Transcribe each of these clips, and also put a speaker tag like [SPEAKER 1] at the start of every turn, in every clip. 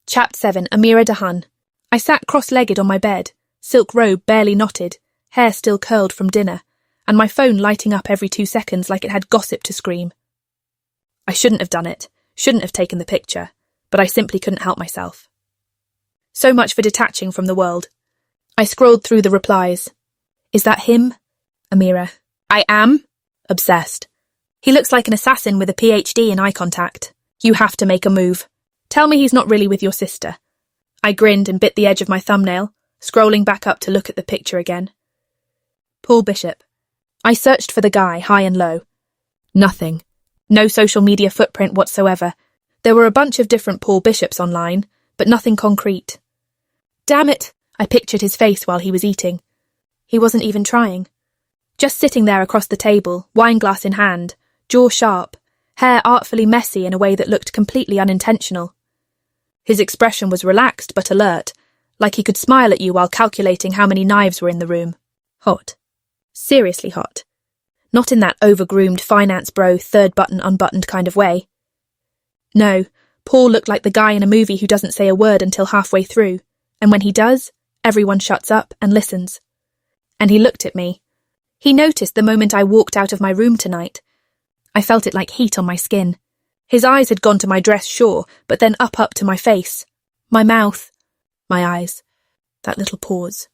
[SPEAKER 1] Chapter 7. Amira Dahan. I sat cross-legged on my bed, silk robe barely knotted, hair still curled from dinner, and my phone lighting up every 2 seconds like it had gossip to scream. I shouldn't have done it, shouldn't have taken the picture, but I simply couldn't help myself. So much for detaching from the world. I scrolled through the replies. Is that him? Amira. I am? Obsessed. He looks like an assassin with a PhD in eye contact. You have to make a move. Tell me he's not really with your sister. I grinned and bit the edge of my thumbnail, scrolling back up to look at the picture again. Paul Bishop. I searched for the guy, high and low. Nothing. No social media footprint whatsoever. There were a bunch of different Paul Bishops online, but nothing concrete. Damn it! I pictured his face while he was eating. He wasn't even trying. Just sitting there across the table, wineglass in hand, jaw sharp, hair artfully messy in a way that looked completely unintentional. His expression was relaxed but alert, like he could smile at you while calculating how many knives were in the room. Hot. Seriously hot. Not in that over-groomed finance bro, third button unbuttoned kind of way. No, Paul looked like the guy in a movie who doesn't say a word until halfway through, and when he does, everyone shuts up and listens. And he looked at me. He noticed the moment I walked out of my room tonight. I felt it like heat on my skin. His eyes had gone to my dress, sure, but then up to my face. My mouth. My eyes. That little pause.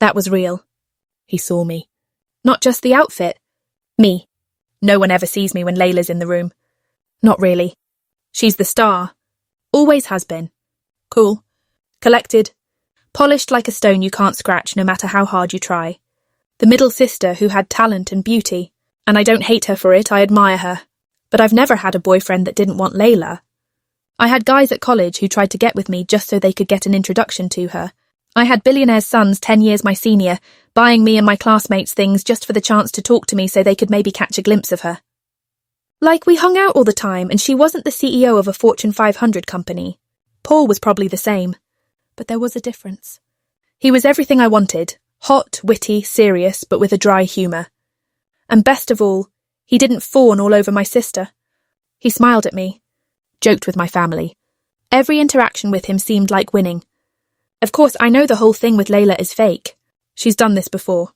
[SPEAKER 1] That was real. He saw me. Not just the outfit. Me. No one ever sees me when Leila's in the room. Not really. She's the star. Always has been. Cool. Collected. Polished like a stone you can't scratch no matter how hard you try. The middle sister who had talent and beauty. And I don't hate her for it, I admire her. But I've never had a boyfriend that didn't want Leila. I had guys at college who tried to get with me just so they could get an introduction to her. I had billionaires' sons 10 years my senior, buying me and my classmates things just for the chance to talk to me so they could maybe catch a glimpse of her. Like, we hung out all the time and she wasn't the CEO of a Fortune 500 company. Paul was probably the same. But there was a difference. He was everything I wanted. Hot, witty, serious, but with a dry humour. And best of all, he didn't fawn all over my sister. He smiled at me, joked with my family. Every interaction with him seemed like winning. Of course, I know the whole thing with Leila is fake. She's done this before.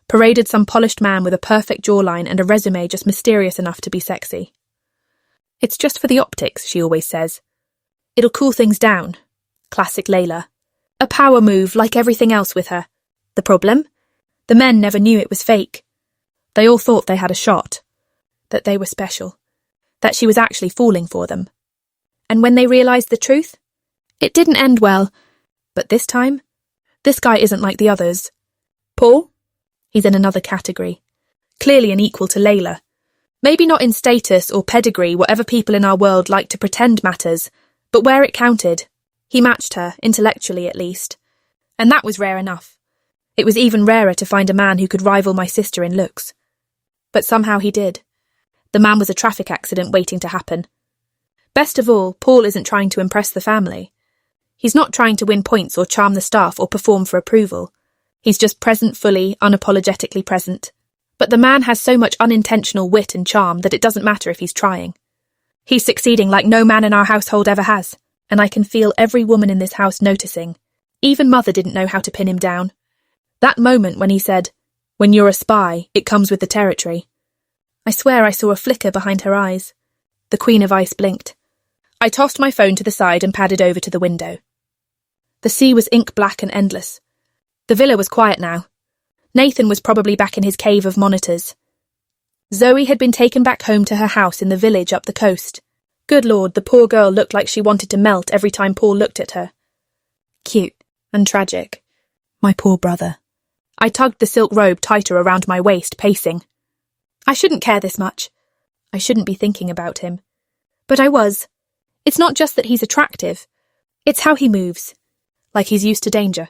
[SPEAKER 1] Paraded some polished man with a perfect jawline and a resume just mysterious enough to be sexy. It's just for the optics, she always says. It'll cool things down. Classic Leila. A power move like everything else with her. The problem? The men never knew it was fake. They all thought they had a shot. That they were special. That she was actually falling for them. And when they realised the truth, it didn't end well. But this time, this guy isn't like the others. Paul? He's in another category. Clearly an equal to Leila. Maybe not in status or pedigree, whatever people in our world like to pretend matters, but where it counted, he matched her, intellectually at least. And that was rare enough. It was even rarer to find a man who could rival my sister in looks. But somehow he did. The man was a traffic accident waiting to happen. Best of all, Paul isn't trying to impress the family. He's not trying to win points or charm the staff or perform for approval. He's just present fully, unapologetically present. But the man has so much unintentional wit and charm that it doesn't matter if he's trying. He's succeeding like no man in our household ever has, and I can feel every woman in this house noticing. Even Mother didn't know how to pin him down. That moment when he said, "When you're a spy, it comes with the territory." I swear I saw a flicker behind her eyes. The Queen of Ice blinked. I tossed my phone to the side and padded over to the window. The sea was ink black and endless. The villa was quiet now. Nathan was probably back in his cave of monitors. Zoe had been taken back home to her house in the village up the coast. Good Lord, the poor girl looked like she wanted to melt every time Paul looked at her. Cute and tragic. My poor brother. I tugged the silk robe tighter around my waist, pacing. I shouldn't care this much. I shouldn't be thinking about him. But I was. It's not just that he's attractive. It's how he moves. Like he's used to danger.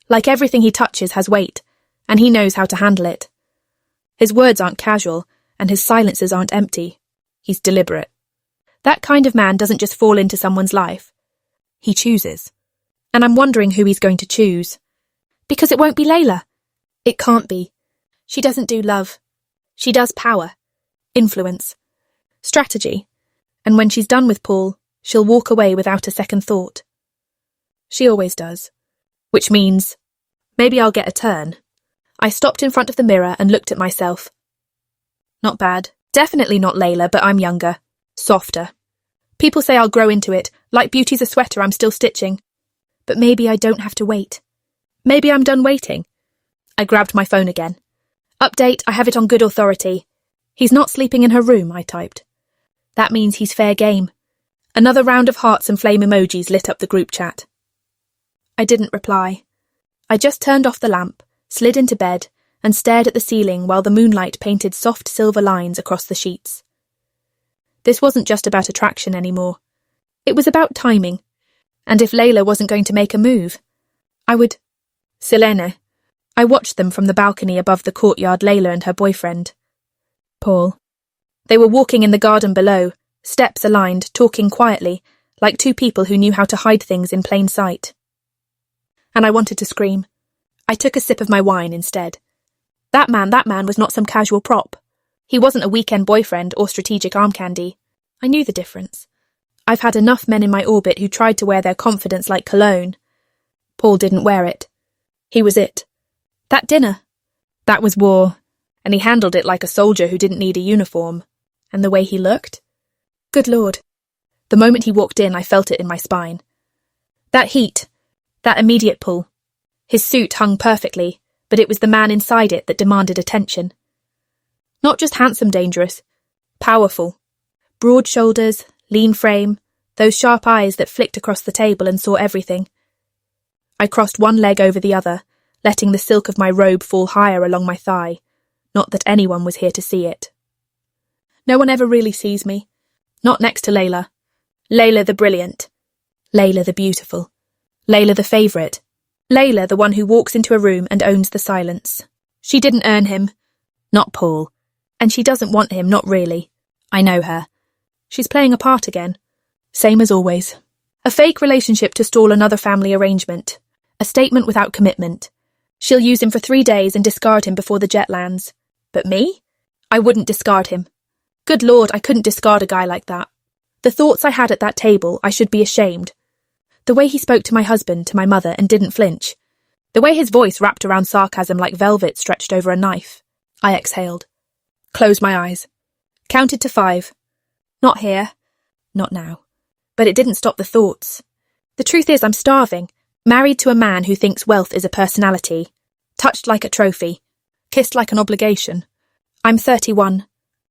[SPEAKER 1] Like everything he touches has weight, and he knows how to handle it. His words aren't casual, and his silences aren't empty. He's deliberate. That kind of man doesn't just fall into someone's life. He chooses. And I'm wondering who he's going to choose. Because it won't be Leila. It can't be. She doesn't do love. She does power, influence, strategy, and when she's done with Paul, she'll walk away without a second thought. She always does. Which means, maybe I'll get a turn. I stopped in front of the mirror and looked at myself. Not bad. Definitely not Leila, but I'm younger. Softer. People say I'll grow into it, like beauty's a sweater I'm still stitching. But maybe I don't have to wait. Maybe I'm done waiting. I grabbed my phone again. Update, I have it on good authority. He's not sleeping in her room, I typed. That means he's fair game. Another round of hearts and flame emojis lit up the group chat. I didn't reply. I just turned off the lamp, slid into bed, and stared at the ceiling while the moonlight painted soft silver lines across the sheets. This wasn't just about attraction anymore. It was about timing. And if Leila wasn't going to make a move, I would... Selene. I watched them from the balcony above the courtyard, Leila and her boyfriend. Paul. They were walking in the garden below, steps aligned, talking quietly, like two people who knew how to hide things in plain sight. And I wanted to scream. I took a sip of my wine instead. That man was not some casual prop. He wasn't a weekend boyfriend or strategic arm candy. I knew the difference. I've had enough men in my orbit who tried to wear their confidence like cologne. Paul didn't wear it. He was it. That dinner. That was war. And he handled it like a soldier who didn't need a uniform. And the way he looked? Good Lord. The moment he walked in, I felt it in my spine. That heat. That immediate pull. His suit hung perfectly, but it was the man inside it that demanded attention. Not just handsome dangerous. Powerful. Broad shoulders, lean frame, those sharp eyes that flicked across the table and saw everything. I crossed one leg over the other, letting the silk of my robe fall higher along my thigh, not that anyone was here to see it. No one ever really sees me. Not next to Leila. Leila the brilliant. Leila the beautiful. Leila the favourite. Leila the one who walks into a room and owns the silence. She didn't earn him. Not Paul. And she doesn't want him, not really. I know her. She's playing a part again. Same as always. A fake relationship to stall another family arrangement. A statement without commitment. She'll use him for 3 days and discard him before the jet lands. But me? I wouldn't discard him. Good Lord, I couldn't discard a guy like that. The thoughts I had at that table, I should be ashamed. The way he spoke to my husband, to my mother, and didn't flinch. The way his voice wrapped around sarcasm like velvet stretched over a knife. I exhaled. Closed my eyes. Counted to 5. Not here. Not now. But it didn't stop the thoughts. The truth is I'm starving. Married to a man who thinks wealth is a personality. Touched like a trophy. Kissed like an obligation. I'm 31.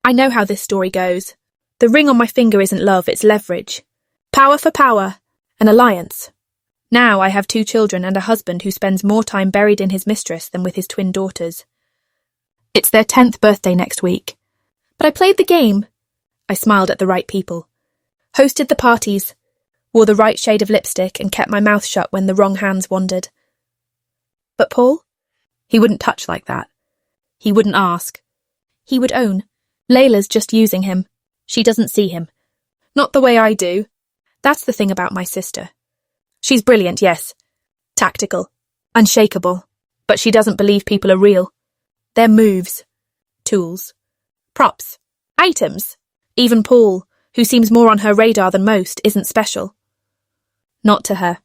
[SPEAKER 1] I know how this story goes. The ring on my finger isn't love, it's leverage. Power for power. An alliance. Now I have 2 children and a husband who spends more time buried in his mistress than with his twin daughters. It's their 10th birthday next week. But I played the game. I smiled at the right people. Hosted the parties. Wore the right shade of lipstick and kept my mouth shut when the wrong hands wandered. But Paul? He wouldn't touch like that. He wouldn't ask. He would own. Leila's just using him. She doesn't see him. Not the way I do. That's the thing about my sister. She's brilliant, yes. Tactical. Unshakable. But she doesn't believe people are real. They're moves. Tools. Props. Items. Even Paul, who seems more on her radar than most, isn't special. Not to her.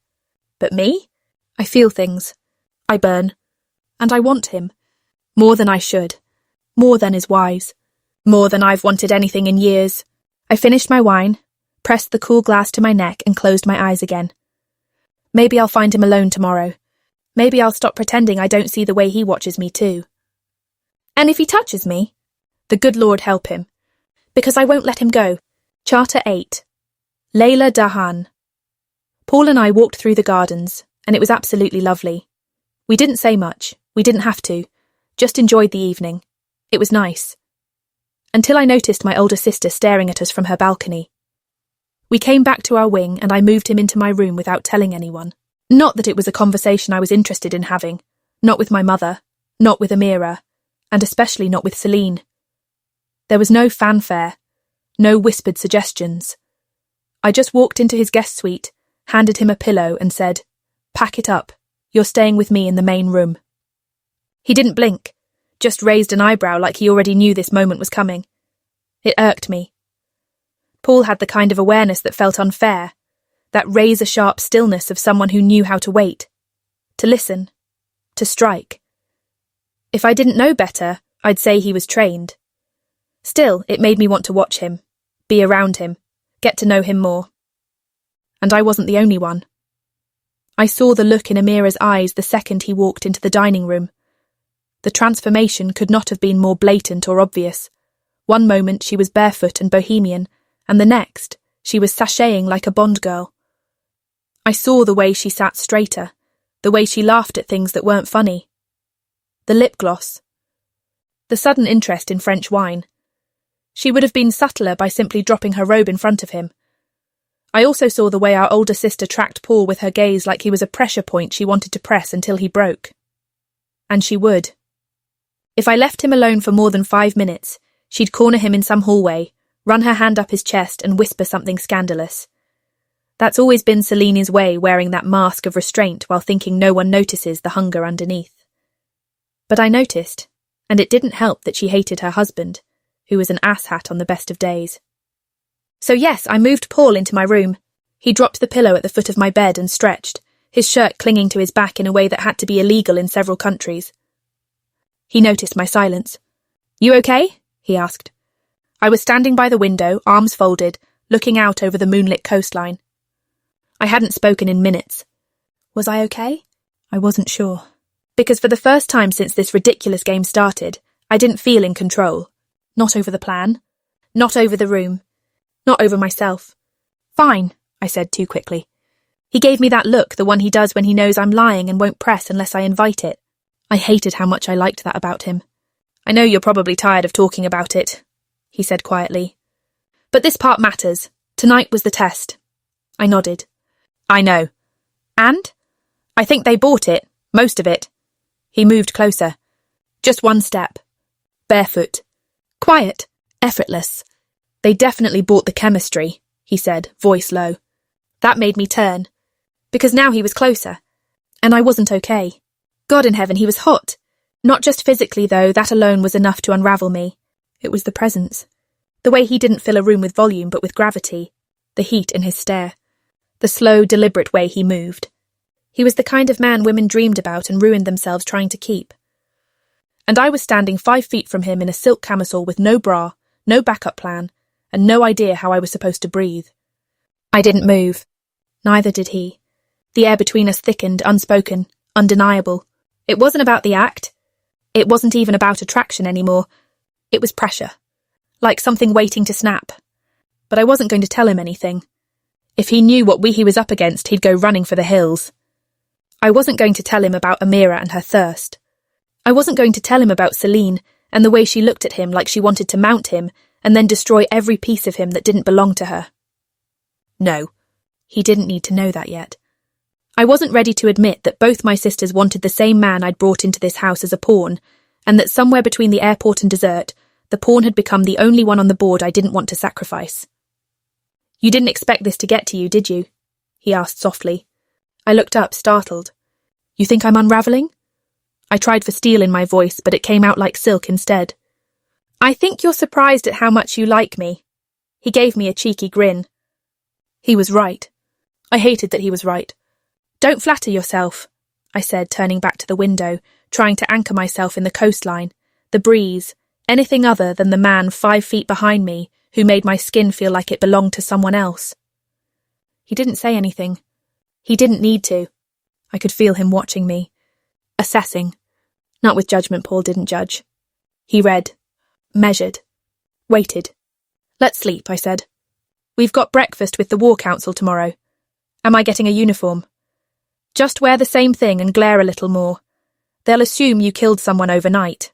[SPEAKER 1] But me? I feel things. I burn. And I want him. More than I should. More than is wise. More than I've wanted anything in years. I finished my wine, pressed the cool glass to my neck and closed my eyes again. Maybe I'll find him alone tomorrow. Maybe I'll stop pretending I don't see the way he watches me too. And if he touches me, the good Lord help him. Because I won't let him go. Charter 8. Leila Dahan. Paul and I walked through the gardens, and it was absolutely lovely. We didn't say much. We didn't have to. Just enjoyed the evening. It was nice. Until I noticed my older sister staring at us from her balcony. We came back to our wing and I moved him into my room without telling anyone. Not that it was a conversation I was interested in having. Not with my mother. Not with Amira. And especially not with Selene. There was no fanfare. No whispered suggestions. I just walked into his guest suite, handed him a pillow and said, "Pack it up. You're staying with me in the main room." He didn't blink. Just raised an eyebrow like he already knew this moment was coming. It irked me. Paul had the kind of awareness that felt unfair, that razor-sharp stillness of someone who knew how to wait, to listen, to strike. If I didn't know better, I'd say he was trained. Still, it made me want to watch him, be around him, get to know him more. And I wasn't the only one. I saw the look in Amira's eyes the second he walked into the dining room. The transformation could not have been more blatant or obvious. One moment she was barefoot and bohemian, and the next she was sashaying like a Bond girl. I saw the way she sat straighter, the way she laughed at things that weren't funny. The lip gloss. The sudden interest in French wine. She would have been subtler by simply dropping her robe in front of him. I also saw the way our older sister tracked Paul with her gaze like he was a pressure point she wanted to press until he broke. And she would. If I left him alone for more than 5 minutes, she'd corner him in some hallway, run her hand up his chest and whisper something scandalous. That's always been Selene's way, wearing that mask of restraint while thinking no one notices the hunger underneath. But I noticed, and it didn't help that she hated her husband, who was an asshat on the best of days. So yes, I moved Paul into my room. He dropped the pillow at the foot of my bed and stretched, his shirt clinging to his back in a way that had to be illegal in several countries. He noticed my silence. "You okay?" he asked. I was standing by the window, arms folded, looking out over the moonlit coastline. I hadn't spoken in minutes. Was I okay? I wasn't sure. Because for the first time since this ridiculous game started, I didn't feel in control. Not over the plan. Not over the room. Not over myself. "Fine," I said too quickly. He gave me that look, the one he does when he knows I'm lying and won't press unless I invite it. I hated how much I liked that about him. "I know you're probably tired of talking about it," he said quietly. "But this part matters. Tonight was the test." I nodded. "I know. And? I think they bought it, most of it." He moved closer. Just one step. Barefoot. Quiet. Effortless. "They definitely bought the chemistry," he said, voice low. That made me turn. Because now he was closer. And I wasn't okay. God in heaven, he was hot. Not just physically, though, that alone was enough to unravel me. It was the presence. The way he didn't fill a room with volume, but with gravity. The heat in his stare. The slow, deliberate way he moved. He was the kind of man women dreamed about and ruined themselves trying to keep. And I was standing 5 feet from him in a silk camisole with no bra, no backup plan, and no idea how I was supposed to breathe. I didn't move. Neither did he. The air between us thickened, unspoken, undeniable. It wasn't about the act. It wasn't even about attraction anymore. It was pressure. Like something waiting to snap. But I wasn't going to tell him anything. If he knew what he was up against, he'd go running for the hills. I wasn't going to tell him about Amira and her thirst. I wasn't going to tell him about Selene and the way she looked at him like she wanted to mount him and then destroy every piece of him that didn't belong to her. No, he didn't need to know that yet. I wasn't ready to admit that both my sisters wanted the same man I'd brought into this house as a pawn, and that somewhere between the airport and dessert, the pawn had become the only one on the board I didn't want to sacrifice. "You didn't expect this to get to you, did you?" he asked softly. I looked up, startled. "You think I'm unravelling?" I tried for steel in my voice, but it came out like silk instead. "I think you're surprised at how much you like me." He gave me a cheeky grin. He was right. I hated that he was right. "Don't flatter yourself," I said, turning back to the window, trying to anchor myself in the coastline, the breeze, anything other than the man 5 feet behind me who made my skin feel like it belonged to someone else. He didn't say anything. He didn't need to. I could feel him watching me. Assessing. Not with judgment. Paul didn't judge. He read. Measured. Waited. "Let's sleep," I said. "We've got breakfast with the War Council tomorrow. Am I getting a uniform?" "Just wear the same thing and glare a little more. They'll assume you killed someone overnight."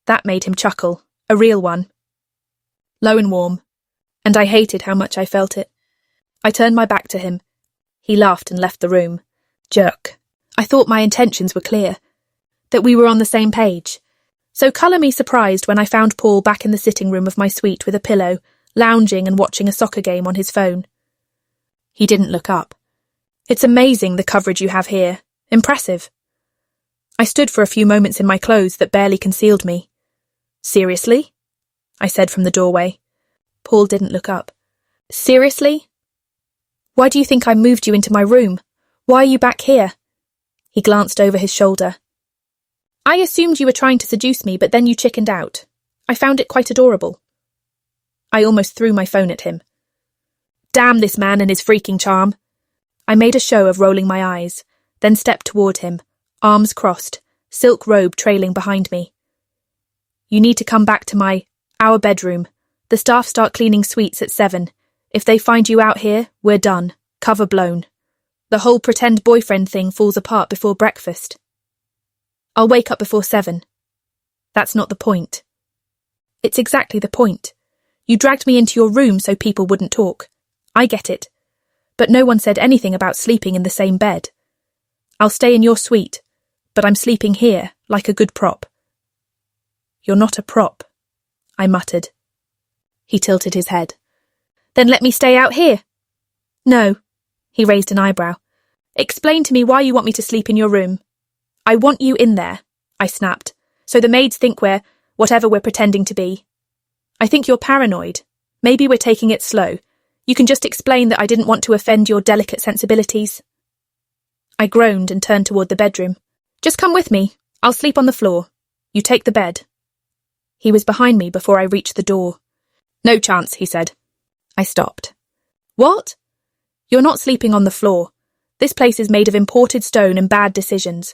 [SPEAKER 1] That made him chuckle. A real one. Low and warm. And I hated how much I felt it. I turned my back to him. He laughed and left the room. Jerk. I thought my intentions were clear. That we were on the same page. So colour me surprised when I found Paul back in the sitting room of my suite with a pillow, lounging and watching a soccer game on his phone. He didn't look up. "It's amazing the coverage you have here. Impressive." I stood for a few moments in my clothes that barely concealed me. "Seriously?" I said from the doorway. Paul didn't look up. "Seriously?" Why do you think I moved you into my room? Why are you back here? He glanced over his shoulder. I assumed you were trying to seduce me, but then you chickened out. I found it quite adorable. I almost threw my phone at him. Damn this man and his freaking charm. I made a show of rolling my eyes, then stepped toward him, arms crossed, silk robe trailing behind me. You need to come back to our bedroom. The staff start cleaning suites at 7. If they find you out here, we're done. Cover blown. The whole pretend boyfriend thing falls apart before breakfast. I'll wake up before 7. That's not the point. It's exactly the point. You dragged me into your room so people wouldn't talk. I get it. But no one said anything about sleeping in the same bed. I'll stay in your suite, but I'm sleeping here like a good prop. You're not a prop, I muttered. He tilted his head. Then let me stay out here. No, he raised an eyebrow. Explain to me why you want me to sleep in your room. I want you in there, I snapped, so the maids think we're whatever we're pretending to be. I think you're paranoid. Maybe we're taking it slow. You can just explain that I didn't want to offend your delicate sensibilities. I groaned and turned toward the bedroom. Just come with me. I'll sleep on the floor. You take the bed. He was behind me before I reached the door. No chance, he said. I stopped. What? You're not sleeping on the floor. This place is made of imported stone and bad decisions.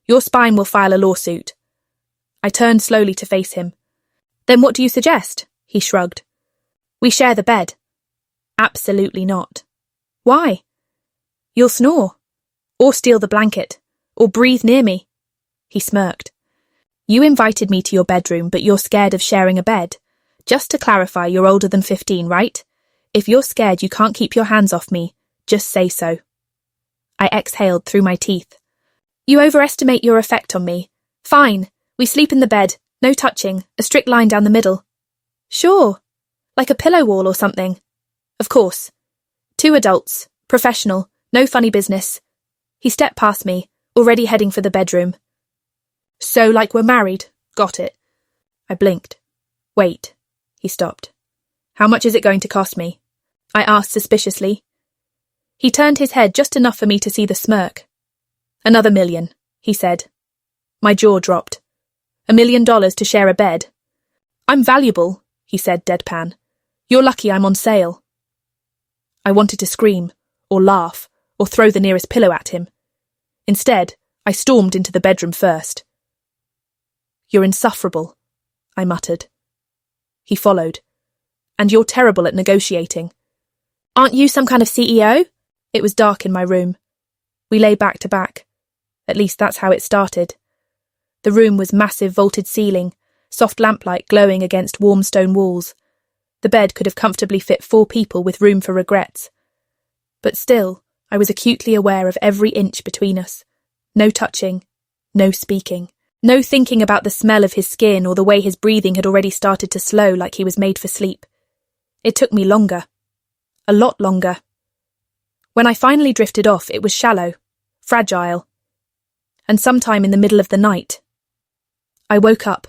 [SPEAKER 1] Your spine will file a lawsuit. I turned slowly to face him. Then what do you suggest? He shrugged. We share the bed. Absolutely not. Why? You'll snore. Or steal the blanket. Or breathe near me. He smirked. You invited me to your bedroom, but you're scared of sharing a bed. Just to clarify, you're older than 15, right? If you're scared you can't keep your hands off me, just say so. I exhaled through my teeth. You overestimate your effect on me. Fine, we sleep in the bed, no touching, a strict line down the middle. Sure, like a pillow wall or something. Of course. 2 adults, professional, no funny business. He stepped past me, already heading for the bedroom. So like we're married, got it. I blinked. Wait, he stopped. How much is it going to cost me? I asked suspiciously. He turned his head just enough for me to see the smirk. Another $1 million, he said. My jaw dropped. $1 million to share a bed. I'm valuable, he said deadpan. You're lucky I'm on sale. I wanted to scream, or laugh, or throw the nearest pillow at him. Instead, I stormed into the bedroom first. You're insufferable, I muttered. He followed. And you're terrible at negotiating. Aren't you some kind of CEO? It was dark in my room. We lay back to back. At least that's how it started. The room was massive vaulted ceiling, soft lamplight glowing against warm stone walls. The bed could have comfortably fit 4 people with room for regrets. But still, I was acutely aware of every inch between us. No touching, no speaking, no thinking about the smell of his skin or the way his breathing had already started to slow like he was made for sleep. It took me longer. A lot longer. When I finally drifted off, it was shallow, fragile. And sometime in the middle of the night, I woke up.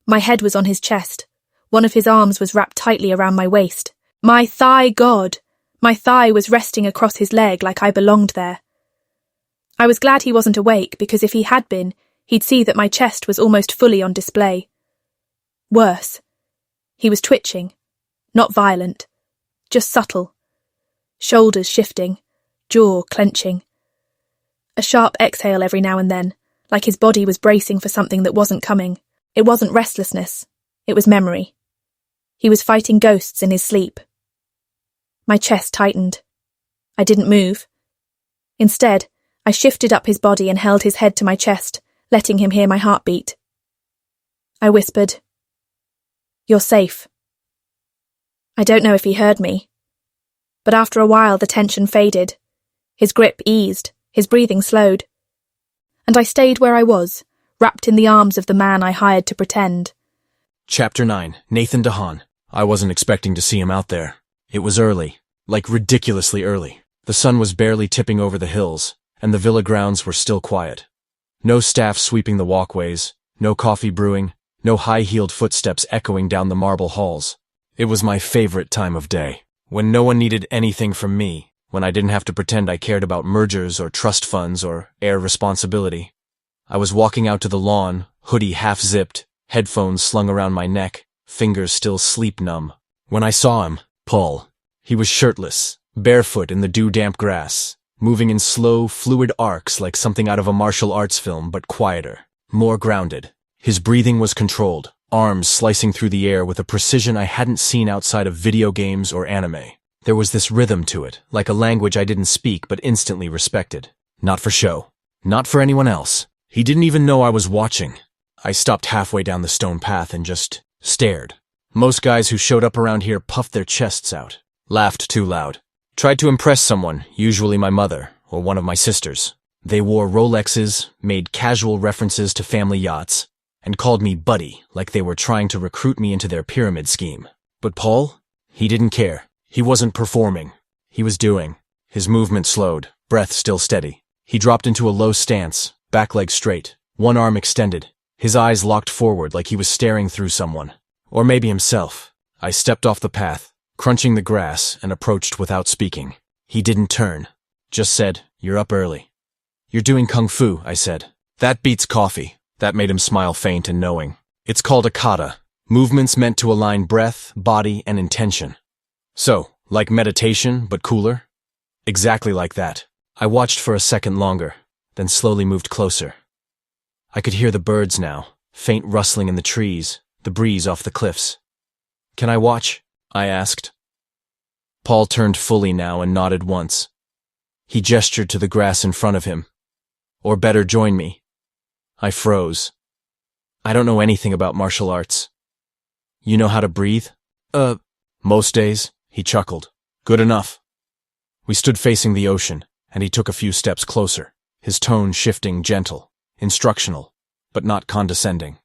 [SPEAKER 1] My head was on his chest. One of his arms was wrapped tightly around my waist. My thigh, God! My thigh was resting across his leg like I belonged there. I was glad he wasn't awake, because if he had been, he'd see that my chest was almost fully on display. Worse. He was twitching. Not violent. Just subtle. Shoulders shifting. Jaw clenching. A sharp exhale every now and then, like his body was bracing for something that wasn't coming. It wasn't restlessness. It was memory. He was fighting ghosts in his sleep. My chest tightened. I didn't move. Instead, I shifted up his body and held his head to my chest, letting him hear my heartbeat. I whispered, "You're safe." I don't know if he heard me, but after a while the tension faded. His grip eased, his breathing slowed. And I stayed where I was, wrapped in the arms of the man I hired to pretend.
[SPEAKER 2] Chapter 9. Nathan Dahan. I wasn't expecting to see him out there. It was early, like ridiculously early. The sun was barely tipping over the hills, and the villa grounds were still quiet. No staff sweeping the walkways, no coffee brewing, no high-heeled footsteps echoing down the marble halls. It was my favorite time of day, when no one needed anything from me, when I didn't have to pretend I cared about mergers or trust funds or heir responsibility. I was walking out to the lawn, hoodie half-zipped, headphones slung around my neck, fingers still sleep-numb, when I saw him, Paul. He was shirtless, barefoot in the dew-damp grass, moving in slow, fluid arcs like something out of a martial arts film, but quieter, more grounded. His breathing was controlled, arms slicing through the air with a precision I hadn't seen outside of video games or anime. There was this rhythm to it, like a language I didn't speak but instantly respected. Not for show. Not for anyone else. He didn't even know I was watching. I stopped halfway down the stone path and just stared. Most guys who showed up around here puffed their chests out, laughed too loud, tried to impress someone, usually my mother or one of my sisters. They wore Rolexes, made casual references to family yachts, and called me buddy like they were trying to recruit me into their pyramid scheme. But Paul? He didn't care. He wasn't performing. He was doing. His movement slowed, breath still steady. He dropped into a low stance, back leg straight, one arm extended, his eyes locked forward like he was staring through someone. Or maybe himself. I stepped off the path, crunching the grass, and approached without speaking. He didn't turn, just said, "You're up early." "You're doing kung fu," I said. "That beats coffee." That made him smile faint and knowing. "It's called a kata, movements meant to align breath, body, and intention." "So, like meditation, but cooler?" "Exactly like that." I watched for a second longer, then slowly moved closer. I could hear the birds now, faint rustling in the trees, the breeze off the cliffs. "Can I watch?" I asked. Paul turned fully now and nodded once. He gestured to the grass in front of him. "Or better, join me." I froze. "I don't know anything about martial arts." "You know how to breathe?" Most days," he chuckled. "Good enough." We stood facing the ocean, and he took a few steps closer, his tone shifting, gentle, instructional, but not condescending.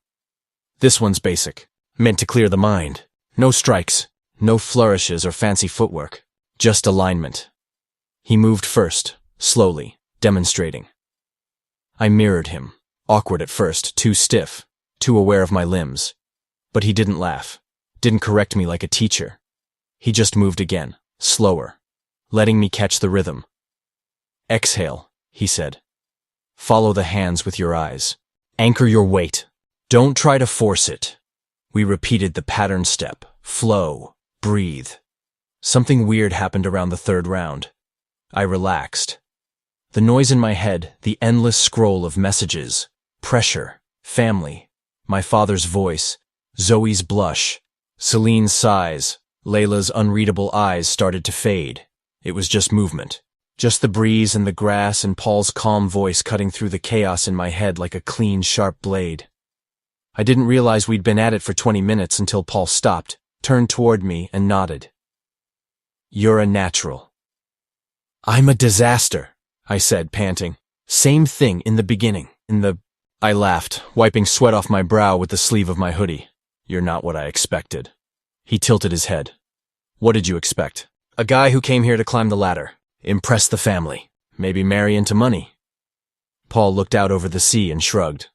[SPEAKER 2] "This one's basic, meant to clear the mind. No strikes, no flourishes or fancy footwork, just alignment." He moved first, slowly, demonstrating. I mirrored him, awkward at first, too stiff, too aware of my limbs. But he didn't laugh, didn't correct me like a teacher. He just moved again, slower, letting me catch the rhythm. "Exhale," he said. "Follow the hands with your eyes. Anchor your weight. Don't try to force it." We repeated the pattern step, flow, breathe. Something weird happened around the third round. I relaxed. The noise in my head, the endless scroll of messages, pressure, family, my father's voice, Zoe's blush, Selene's sighs, Leila's unreadable eyes started to fade. It was just movement. Just the breeze and the grass and Paul's calm voice cutting through the chaos in my head like a clean, sharp blade. I didn't realize we'd been at it for 20 minutes until Paul stopped, turned toward me, and nodded. "You're a natural." "I'm a disaster," I said, panting. "Same thing in the beginning, I laughed, wiping sweat off my brow with the sleeve of my hoodie. "You're not what I expected." He tilted his head. "What did you expect? A guy who came here to climb the ladder, impress the family, maybe marry into money." Paul looked out over the sea and shrugged.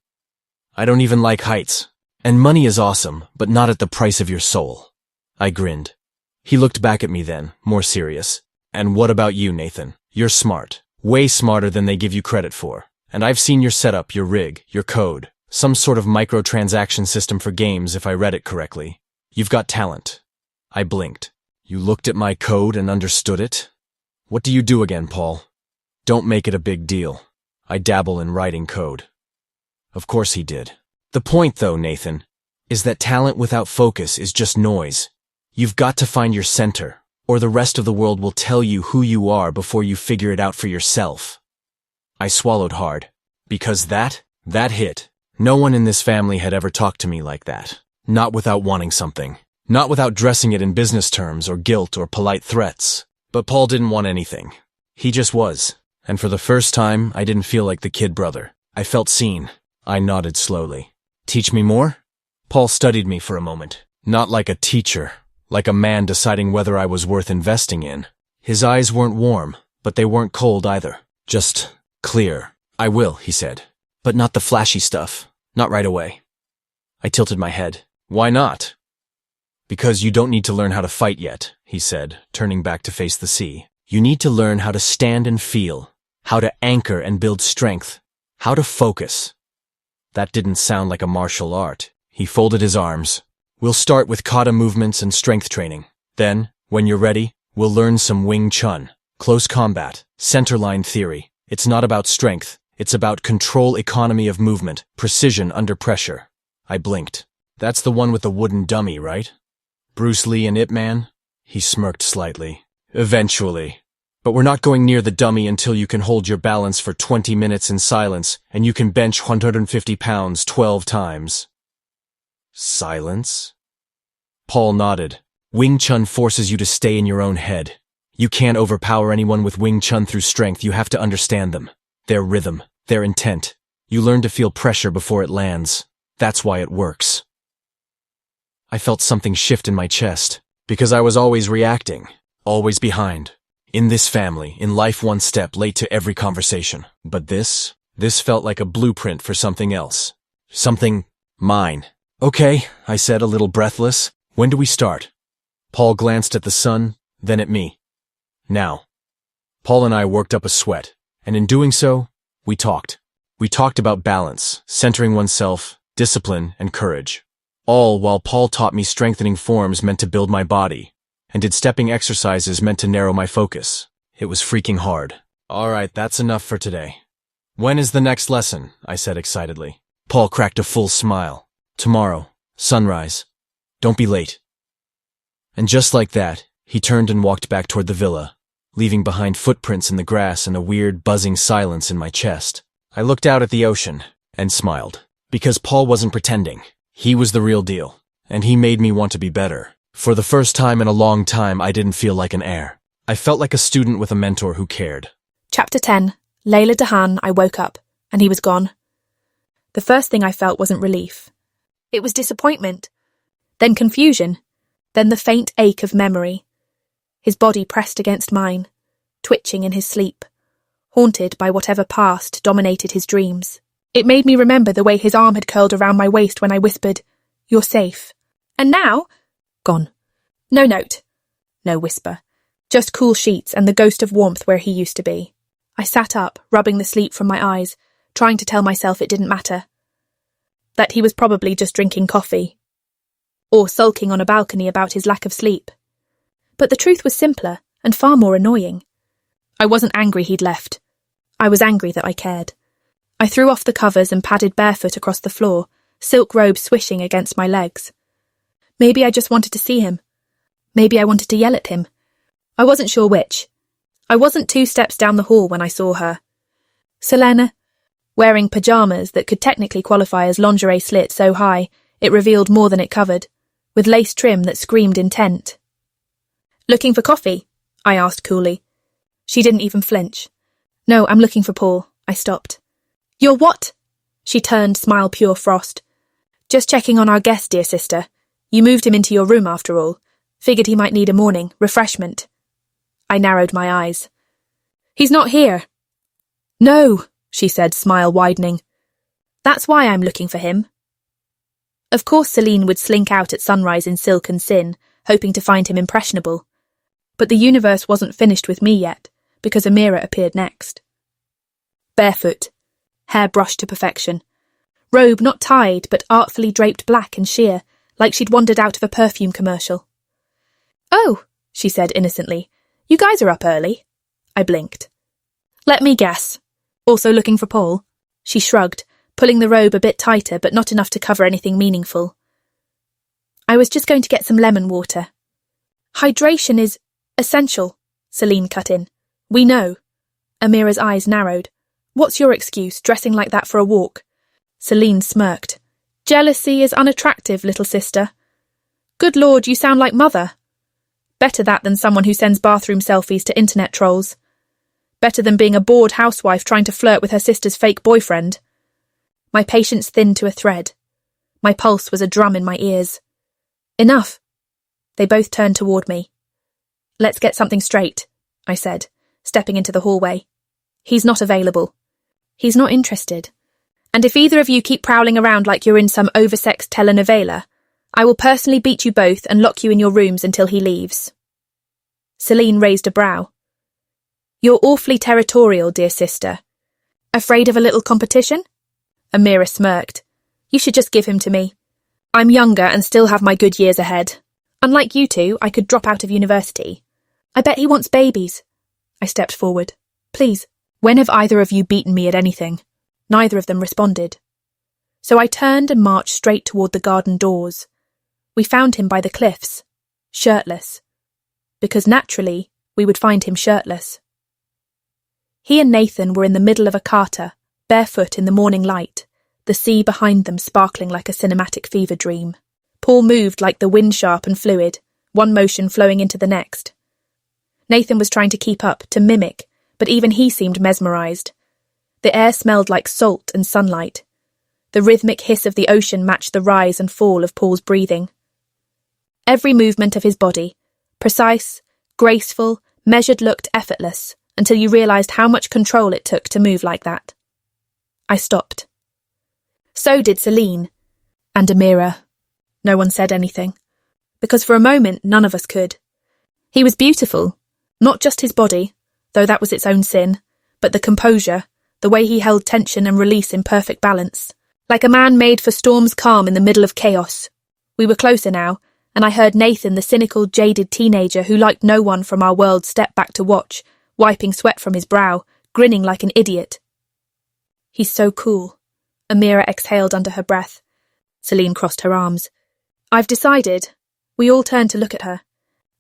[SPEAKER 2] "I don't even like heights. And money is awesome, but not at the price of your soul." I grinned. He looked back at me then, more serious. "And what about you, Nathan? You're smart. Way smarter than they give you credit for. And I've seen your setup, your rig, your code. Some sort of microtransaction system for games if I read it correctly. You've got talent." I blinked. "You looked at my code and understood it? What do you do again, Paul?" "Don't make it a big deal. I dabble in writing code." Of course he did. "The point, though, Nathan, is that talent without focus is just noise. You've got to find your center, or the rest of the world will tell you who you are before you figure it out for yourself." I swallowed hard, because that hit. No one in this family had ever talked to me like that. Not without wanting something. Not without dressing it in business terms or guilt or polite threats. But Paul didn't want anything. He just was. And for the first time, I didn't feel like the kid brother. I felt seen. I nodded slowly. "Teach me more?" Paul studied me for a moment. Not like a teacher, like a man deciding whether I was worth investing in. His eyes weren't warm, but they weren't cold either. Just clear. "I will," he said. "But not the flashy stuff. Not right away." I tilted my head. "Why not?" "Because you don't need to learn how to fight yet," he said, turning back to face the sea. You need to learn how to stand and feel, how to anchor and build strength, how to focus. That didn't sound like a martial art. He folded his arms. We'll start with kata movements and strength training. Then, when you're ready, we'll learn some Wing Chun, close combat, centerline theory. It's not about strength. It's about control, economy of movement, precision under pressure. I blinked. That's the one with the wooden dummy, right? Bruce Lee and Ip Man? He smirked slightly. Eventually. But we're not going near the dummy until you can hold your balance for 20 minutes in silence and you can bench 150 pounds 12 times. Silence? Paul nodded. Wing Chun forces you to stay in your own head. You can't overpower anyone with Wing Chun through strength. You have to understand them. Their rhythm, their intent. You learn to feel pressure before it lands. That's why it works. I felt something shift in my chest, because I was always reacting, always behind. In this family, in life, one step late to every conversation. But this felt like a blueprint for something else. Something mine. Okay, I said, a little breathless. When do we start? Paul glanced at the sun, then at me. Now. Paul and I worked up a sweat, and in doing so, we talked. We talked about balance, centering oneself, discipline, and courage. All while Paul taught me strengthening forms meant to build my body, and did stepping exercises meant to narrow my focus. It was freaking hard. All right, that's enough for today. When is the next lesson? I said excitedly. Paul cracked a full smile. Tomorrow, sunrise. Don't be late. And just like that, he turned and walked back toward the villa, leaving behind footprints in the grass and a weird buzzing silence in my chest. I looked out at the ocean and smiled, because Paul wasn't pretending. He was the real deal, and he made me want to be better. For the first time in a long time, I didn't feel like an heir. I felt like a student with a mentor who cared.
[SPEAKER 1] Chapter 10. Leila Dahan. I woke up, and he was gone. The first thing I felt wasn't relief. It was disappointment, then confusion, then the faint ache of memory. His body pressed against mine, twitching in his sleep, haunted by whatever past dominated his dreams. It made me remember the way his arm had curled around my waist when I whispered, "You're safe." And now? Gone. No note. No whisper. Just cool sheets and the ghost of warmth where he used to be. I sat up, rubbing the sleep from my eyes, trying to tell myself it didn't matter. That he was probably just drinking coffee. Or sulking on a balcony about his lack of sleep. But the truth was simpler and far more annoying. I wasn't angry he'd left. I was angry that I cared. I threw off the covers and padded barefoot across the floor, silk robe swishing against my legs. Maybe I just wanted to see him. Maybe I wanted to yell at him. I wasn't sure which. I wasn't 2 steps down the hall when I saw her. Selene, wearing pyjamas that could technically qualify as lingerie slit so high it revealed more than it covered, with lace trim that screamed intent. "Looking for coffee?" I asked coolly. She didn't even flinch. "No, I'm looking for Paul." I stopped. "You're what?" She turned, smile pure frost. "Just checking on our guest, dear sister. You moved him into your room after all. Figured he might need a morning refreshment." I narrowed my eyes. "He's not here." "No," she said, smile widening. "That's why I'm looking for him." Of course Selene would slink out at sunrise in silk and sin, hoping to find him impressionable. But the universe wasn't finished with me yet, because Amira appeared next. Barefoot, hair brushed to perfection. Robe not tied, but artfully draped black and sheer, like she'd wandered out of a perfume commercial. "Oh," she said innocently, "you guys are up early." I blinked. "Let me guess. Also looking for Paul?" She shrugged, pulling the robe a bit tighter but not enough to cover anything meaningful. "I was just going to get some lemon water." "Hydration is essential," Selene cut in. "We know." Amira's eyes narrowed. "What's your excuse, dressing like that for a walk?" Selene smirked. "Jealousy is unattractive, little sister." "Good Lord, you sound like Mother." Better that than someone who sends bathroom selfies to internet trolls. Better than being a bored housewife trying to flirt with her sister's fake boyfriend. My patience thinned to a thread. My pulse was a drum in my ears. "Enough." They both turned toward me. "Let's get something straight," I said, stepping into the hallway. "He's not available. He's not interested. And if either of you keep prowling around like you're in some oversexed telenovela, I will personally beat you both and lock you in your rooms until he leaves." Selene raised a brow. You're awfully territorial, dear sister. Afraid of a little competition? Amira smirked. You should just give him to me. I'm younger and still have my good years ahead. Unlike you two, I could drop out of university. I bet he wants babies. I stepped forward. Please, when have either of you beaten me at anything? Neither of them responded. So I turned and marched straight toward the garden doors. We found him by the cliffs, shirtless. Because naturally, we would find him shirtless. He and Nathan were in the middle of a kata, barefoot in the morning light, the sea behind them sparkling like a cinematic fever dream. Paul moved like the wind sharp and fluid, one motion flowing into the next. Nathan was trying to keep up, to mimic, but even he seemed mesmerized. The air smelled like salt and sunlight. The rhythmic hiss of the ocean matched the rise and fall of Paul's breathing. Every movement of his body, precise, graceful, measured, looked effortless, until you realized how much control it took to move like that. I stopped. So did Selene. And Amira. No one said anything. Because for a moment, none of us could. He was beautiful. Not just his body, though that was its own sin, but the composure, the way he held tension and release in perfect balance. Like a man made for storm's calm in the middle of chaos. We were closer now, and I heard Nathan, the cynical, jaded teenager who liked no one from our world, step back to watch, wiping sweat from his brow, grinning like an idiot. He's so cool. Amira exhaled under her breath. Selene crossed her arms. I've decided. We all turned to look at her.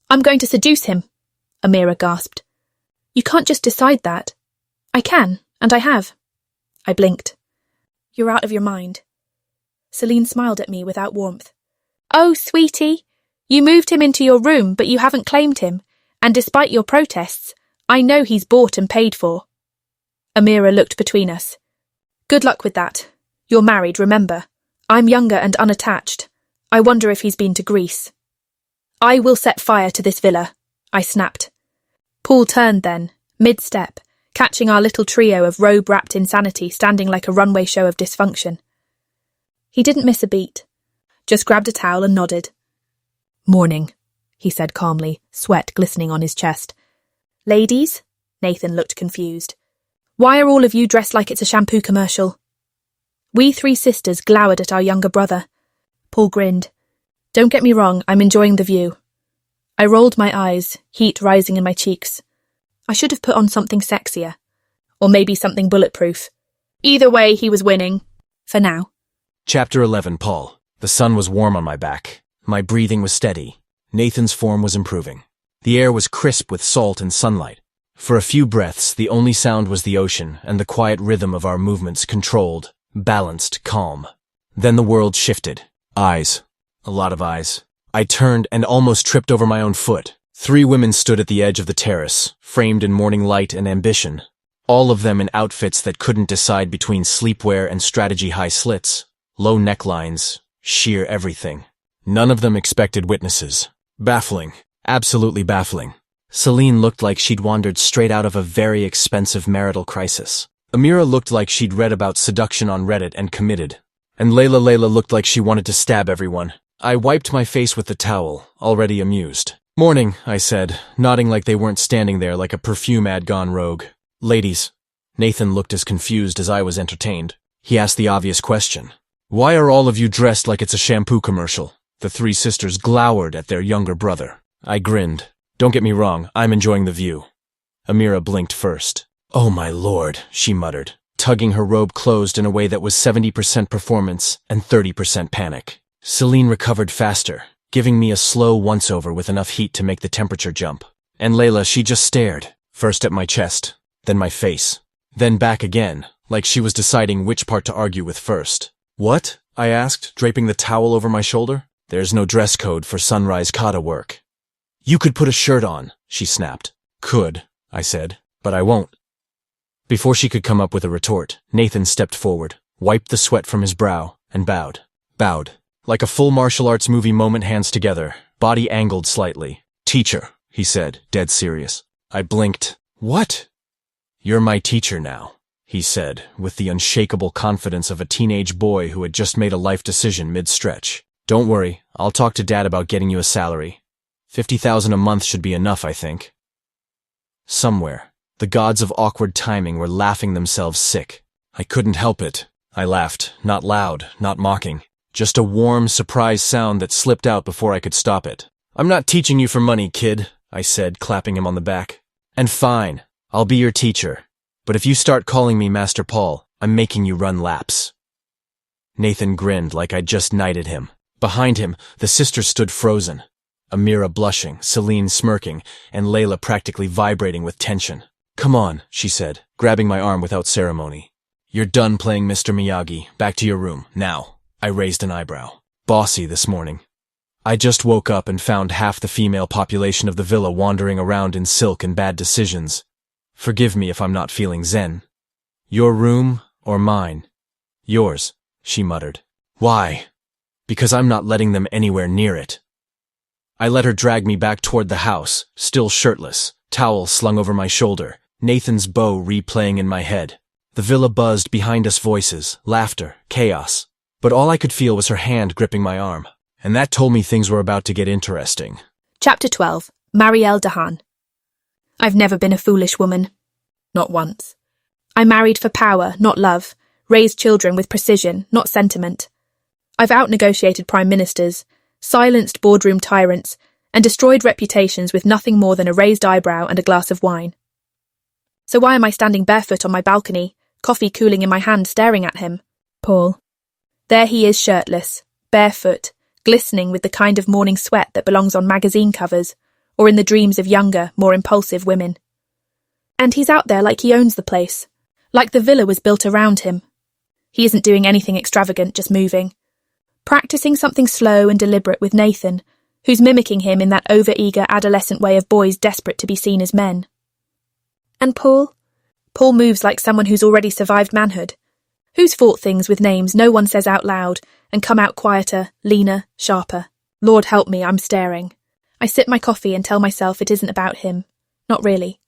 [SPEAKER 1] I'm going to seduce him, Amira gasped. You can't just decide that. I can, and I have. I blinked. You're out of your mind. Selene smiled at me without warmth. Oh, sweetie, you moved him into your room, but you haven't claimed him, and despite your protests, I know he's bought and paid for. Amira looked between us. Good luck with that. You're married, remember. I'm younger and unattached. I wonder if he's been to Greece. I will set fire to this villa, I snapped. Paul turned then, mid-step, catching our little trio of robe-wrapped insanity standing like a runway show of dysfunction. He didn't miss a beat, just grabbed a towel and nodded. Morning, he said calmly, sweat glistening on his chest. Ladies? Nathan looked confused. Why are all of you dressed like it's a shampoo commercial? We three sisters glowered at our younger brother. Paul grinned. Don't get me wrong, I'm enjoying the view. I rolled my eyes, heat rising in my cheeks. I should have put on something sexier. Or maybe something bulletproof. Either way, he was winning. For now.
[SPEAKER 2] Chapter 11, Paul. The sun was warm on my back. My breathing was steady. Nathan's form was improving. The air was crisp with salt and sunlight. For a few breaths, the only sound was the ocean and the quiet rhythm of our movements, controlled, balanced, calm. Then the world shifted. Eyes. A lot of eyes. I turned and almost tripped over my own foot. 3 women stood at the edge of the terrace, framed in morning light and ambition. All of them in outfits that couldn't decide between sleepwear and strategy high slits, low necklines, sheer everything. None of them expected witnesses. Baffling. Absolutely baffling. Selene looked like she'd wandered straight out of a very expensive marital crisis. Amira looked like she'd read about seduction on Reddit and committed. And Leila looked like she wanted to stab everyone. I wiped my face with the towel, already amused. Morning, I said, nodding like they weren't standing there like a perfume ad gone rogue. Ladies. Nathan looked as confused as I was entertained. He asked the obvious question. Why are all of you dressed like it's a shampoo commercial? The 3 sisters glowered at their younger brother. I grinned. Don't get me wrong, I'm enjoying the view. Amira blinked first. Oh my lord, she muttered, tugging her robe closed in a way that was 70% performance and 30% panic. Selene recovered faster, giving me a slow once-over with enough heat to make the temperature jump. And Leila, she just stared, first at my chest, then my face, then back again, like she was deciding which part to argue with first. What? I asked, draping the towel over my shoulder. There's no dress code for sunrise kata work. You could put a shirt on, she snapped. Could, I said, but I won't. Before she could come up with a retort, Nathan stepped forward, wiped the sweat from his brow, and bowed. Like a full martial arts movie moment, hands together, body angled slightly. Teacher, he said, dead serious. I blinked. What? You're my teacher now, he said, with the unshakable confidence of a teenage boy who had just made a life decision mid-stretch. Don't worry, I'll talk to Dad about getting you a salary. $50,000 a month should be enough, I think. Somewhere, The gods of awkward timing were laughing themselves sick. I couldn't help it. I laughed, not loud, not mocking. Just a warm, surprised sound that slipped out before I could stop it. "I'm not teaching you for money, kid," I said, clapping him on the back. "And fine, I'll be your teacher. But if you start calling me Master Paul, I'm making you run laps." Nathan grinned like I'd just knighted him. Behind him, the sisters stood frozen. Amira blushing, Selene smirking, and Leila practically vibrating with tension. "Come on," she said, grabbing my arm without ceremony. "You're done playing Mr. Miyagi. Back to your room, now." I raised an eyebrow. Bossy this morning. I just woke up and found half the female population of the villa wandering around in silk and bad decisions. Forgive me if I'm not feeling zen. "Your room or mine?" "Yours," she muttered. "Why?" "Because I'm not letting them anywhere near it." I let her drag me back toward the house, still shirtless, towel slung over my shoulder, Nathan's bow replaying in my head. The villa buzzed behind us, voices, laughter, chaos. But all I could feel was her hand gripping my arm. And that told me things were about to get interesting.
[SPEAKER 1] Chapter 12. Leila Dahan. I've never been a foolish woman. Not once. I married for power, not love. Raised children with precision, not sentiment. I've out-negotiated prime ministers, silenced boardroom tyrants, and destroyed reputations with nothing more than a raised eyebrow and a glass of wine. So why am I standing barefoot on my balcony, coffee cooling in my hand, staring at him? Paul. There he is, shirtless, barefoot, glistening with the kind of morning sweat that belongs on magazine covers, or in the dreams of younger, more impulsive women. And he's out there like he owns the place, like the villa was built around him. He isn't doing anything extravagant, just moving. Practicing something slow and deliberate with Nathan, who's mimicking him in that over-eager adolescent way of boys desperate to be seen as men. And Paul? Paul moves like someone who's already survived manhood, who's fought things with names no one says out loud and come out quieter, leaner, sharper. Lord help me, I'm staring. I sip my coffee and tell myself it isn't about him. Not really.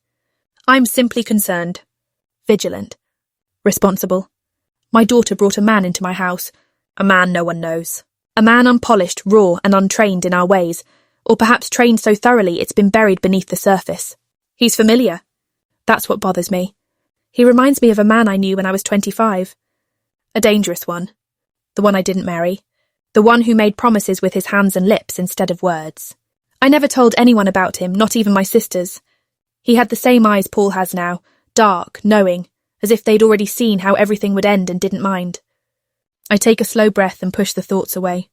[SPEAKER 1] I'm simply concerned. Vigilant. Responsible. My daughter brought a man into my house. A man no one knows. A man unpolished, raw and untrained in our ways, or perhaps trained so thoroughly it's been buried beneath the surface. He's familiar. That's what bothers me. He reminds me of a man I knew when I was 25. A dangerous one. The one I didn't marry. The one who made promises with his hands and lips instead of words. I never told anyone about him, not even my sisters. He had the same eyes Paul has now, dark, knowing, as if they'd already seen how everything would end and didn't mind. I take a slow breath and push the thoughts away.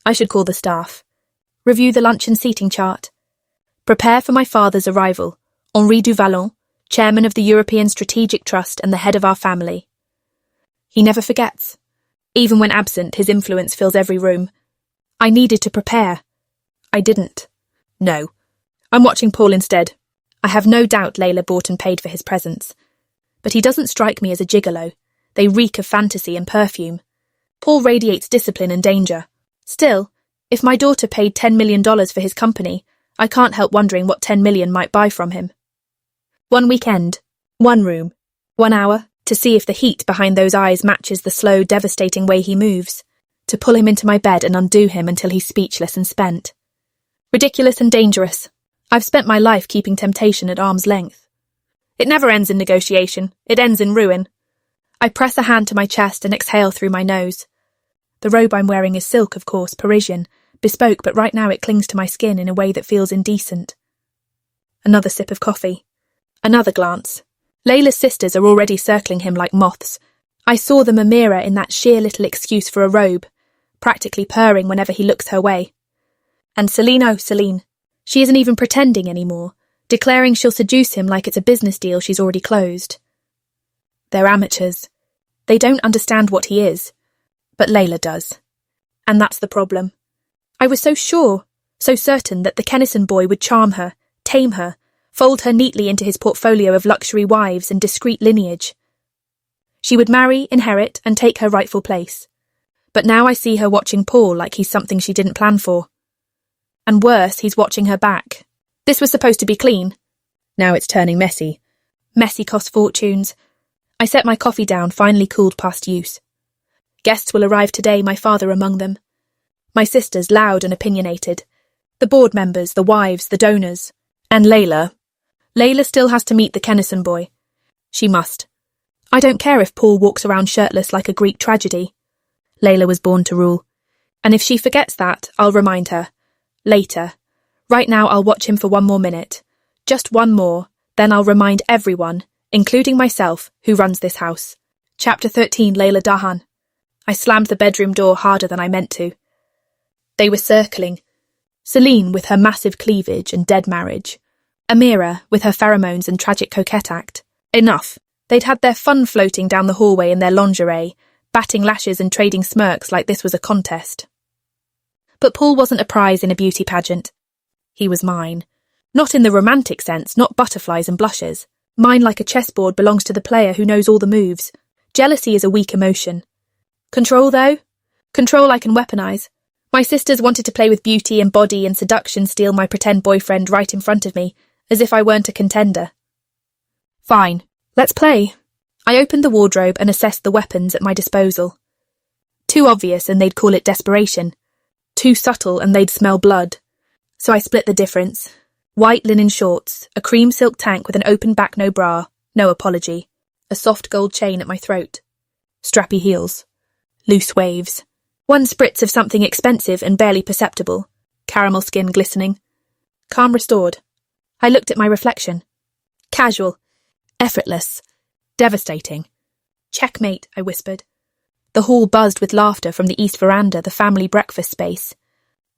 [SPEAKER 1] I should call the staff. Review the lunch and seating chart. Prepare for my father's arrival, Henri du Vallon, chairman of the European Strategic Trust and the head of our family. He never forgets. Even when absent, his influence fills every room. I needed to prepare. I didn't. No. I'm watching Paul instead. I have no doubt Leila bought and paid for his presents. But he doesn't strike me as a gigolo. They reek of fantasy and perfume. Paul radiates discipline and danger. Still, if my daughter paid $10 million for his company, I can't help wondering what $10 million might buy from him. One weekend, one room, 1 hour, to see if the heat behind those eyes matches the slow, devastating way he moves, to pull him into my bed and undo him until he's speechless and spent. Ridiculous and dangerous. I've spent my life keeping temptation at arm's length. It never ends in negotiation. It ends in ruin. I press a hand to my chest and exhale through my nose. The robe I'm wearing is silk, of course, Parisian, bespoke, but right now it clings to my skin in a way that feels indecent. Another sip of coffee. Another glance. Leila's sisters are already circling him like moths. I saw them Amira in that sheer little excuse for a robe, practically purring whenever he looks her way. And Selene, oh, Selene. She isn't even pretending anymore, declaring she'll seduce him like it's a business deal she's already closed. They're amateurs. They don't understand what he is. But Leila does. And that's the problem. I was so sure, so certain that the Kennison boy would charm her, tame her, fold her neatly into his portfolio of luxury wives and discreet lineage. She would marry, inherit, and take her rightful place. But now I see her watching Paul like he's something she didn't plan for. And worse, he's watching her back. This was supposed to be clean. Now it's turning messy. Messy costs fortunes. I set my coffee down, finally cooled past use. Guests will arrive today, my father among them. My sisters, loud and opinionated. The board members, the wives, the donors. And Leila. Leila still has to meet the Kennison boy. She must. I don't care if Paul walks around shirtless like a Greek tragedy. Leila was born to rule. And if she forgets that, I'll remind her. Later. Right now I'll watch him for one more minute. Just one more, then I'll remind everyone, including myself, who runs this house. Chapter 13, Leila Dahan. I slammed the bedroom door harder than I meant to. They were circling. Selene with her massive cleavage and dead marriage. Amira with her pheromones and tragic coquette act. Enough. They'd had their fun floating down the hallway in their lingerie, batting lashes and trading smirks like this was a contest. But Paul wasn't a prize in a beauty pageant. He was mine. Not in the romantic sense, not butterflies and blushes. Mine like a chessboard belongs to the player who knows all the moves. Jealousy is a weak emotion. Control, though? Control I can weaponize. My sisters wanted to play with beauty and body and seduction, steal my pretend boyfriend right in front of me, as if I weren't a contender. Fine, let's play. I opened the wardrobe and assessed the weapons at my disposal. Too obvious and they'd call it desperation. Too subtle and they'd smell blood. So I split the difference. White linen shorts, a cream silk tank with an open back no bra, no apology, a soft gold chain at my throat. Strappy heels. Loose waves. One spritz of something expensive and barely perceptible. Caramel skin glistening. Calm restored. I looked at my reflection. Casual. Effortless. Devastating. Checkmate, I whispered. The hall buzzed with laughter from the east veranda, the family breakfast space.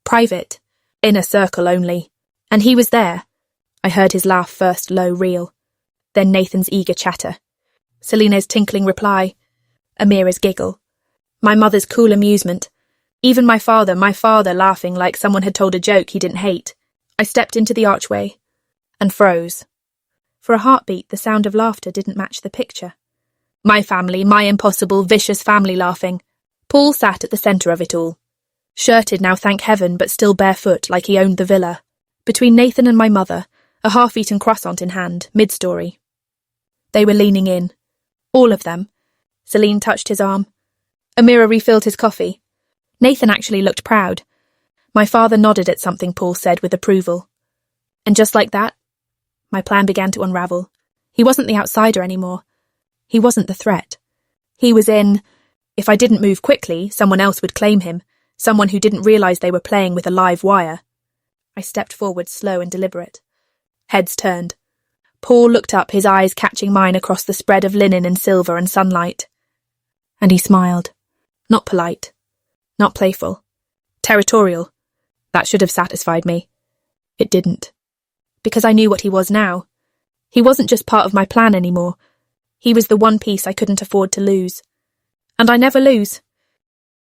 [SPEAKER 1] Private. Inner circle only. And he was there. I heard his laugh first low reel. Then Nathan's eager chatter. Selene's tinkling reply. Amira's giggle. My mother's cool amusement. Even my father laughing like someone had told a joke he didn't hate. I stepped into the archway and froze. For a heartbeat, the sound of laughter didn't match the picture. My family, my impossible, vicious family laughing. Paul sat at the centre of it all. Shirted now, thank heaven, but still barefoot like he owned the villa. Between Nathan and my mother, a half-eaten croissant in hand, mid-story. They were leaning in. All of them. Selene touched his arm. Amira refilled his coffee. Nathan actually looked proud. My father nodded at something Paul said with approval. And just like that, my plan began to unravel. He wasn't the outsider anymore. He wasn't the threat. He was in. If I didn't move quickly, someone else would claim him, someone who didn't realise they were playing with a live wire. I stepped forward, slow and deliberate. Heads turned. Paul looked up, his eyes catching mine across the spread of linen and silver and sunlight. And he smiled. Not polite. Not playful. Territorial. That should have satisfied me. It didn't. Because I knew what he was now. He wasn't just part of my plan anymore. He was the one piece I couldn't afford to lose. And I never lose.